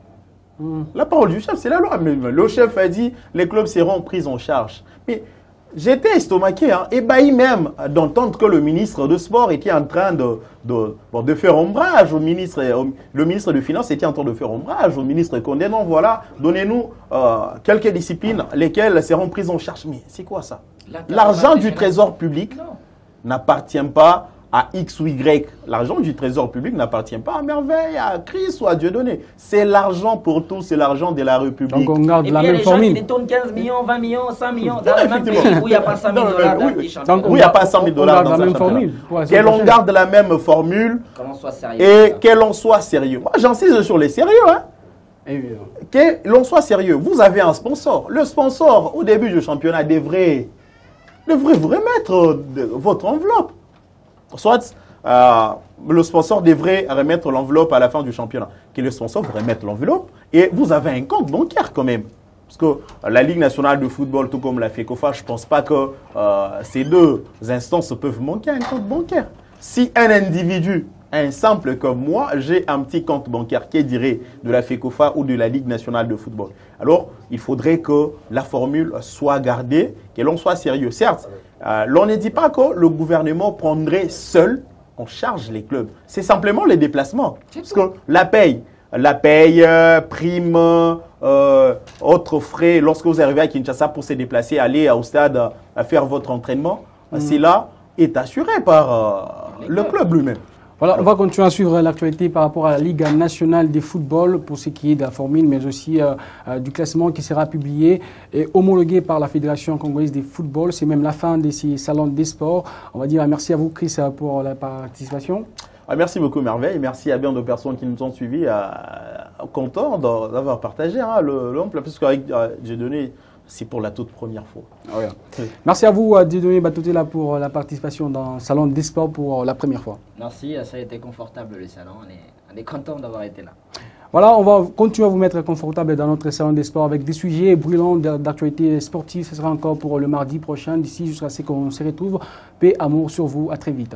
La parole du chef, c'est la loi. Mais le chef a dit les clubs seront pris en charge. Mais j'étais estomaqué, ébahi même d'entendre que le ministre de Sport était en train de faire ombrage au ministre. Le ministre de Finances était en train de faire ombrage au ministre Condé. Non, voilà, donnez-nous quelques disciplines lesquelles seront prises en charge. Mais c'est quoi ça? L'argent du trésor public n'appartient pas à X ou Y. L'argent du trésor public n'appartient pas à Merveille, à Chris ou à Dieudonné. C'est l'argent pour tous, c'est l'argent de la République. Donc on garde la même formule. Gens qui détournent 15 millions, 20 millions, 100 millions, dans le même pays où il n'y a pas 100 000 $. Où il n'y a pas 100 000 $ dans la même formule. Que l'on garde la même formule et que l'on soit sérieux. Moi, j'insiste sur les sérieux. Hein. Que l'on soit sérieux. Vous avez un sponsor. Le sponsor, au début du championnat, devrait vous remettre votre enveloppe. Soit le sponsor devrait remettre l'enveloppe à la fin du championnat. Que le sponsor vous remette l'enveloppe et vous avez un compte bancaire quand même. Parce que la Ligue nationale de football, tout comme la FECOFA, je ne pense pas que ces deux instances peuvent manquer un compte bancaire. Si un individu, un simple comme moi, j'ai un petit compte bancaire qui dirait de la FECOFA ou de la Ligue nationale de football, alors il faudrait que la formule soit gardée, que l'on soit sérieux. Certes, l'on ne dit pas que le gouvernement prendrait seul en charge les clubs. C'est simplement les déplacements. Parce que la paye, prime, autres frais, lorsque vous arrivez à Kinshasa pour se déplacer, aller au stade, faire votre entraînement, cela est assuré par le club lui-même. Voilà, on va continuer à suivre l'actualité par rapport à la Ligue nationale de football pour ce qui est de la formule, mais aussi du classement qui sera publié et homologué par la Fédération congolaise de football. C'est même la fin de ces salons des sports. On va dire merci à vous, Chris, pour la participation. Merci beaucoup, Merveille. Merci à bien de personnes qui nous ont suivis. Content d'avoir partagé l'ample, puisqu'avec Dieudonné, c'est pour la toute première fois. Oh yeah. Merci à vous, Dieudonné Batoté, pour la participation dans le Salon des Sports pour la première fois. Merci, ça a été confortable le salon. On est content d'avoir été là. Voilà, on va continuer à vous mettre confortable dans notre Salon des Sports avec des sujets brûlants d'actualité sportive. Ce sera encore pour le mardi prochain. D'ici jusqu'à ce qu'on se retrouve. Paix, amour sur vous. À très vite.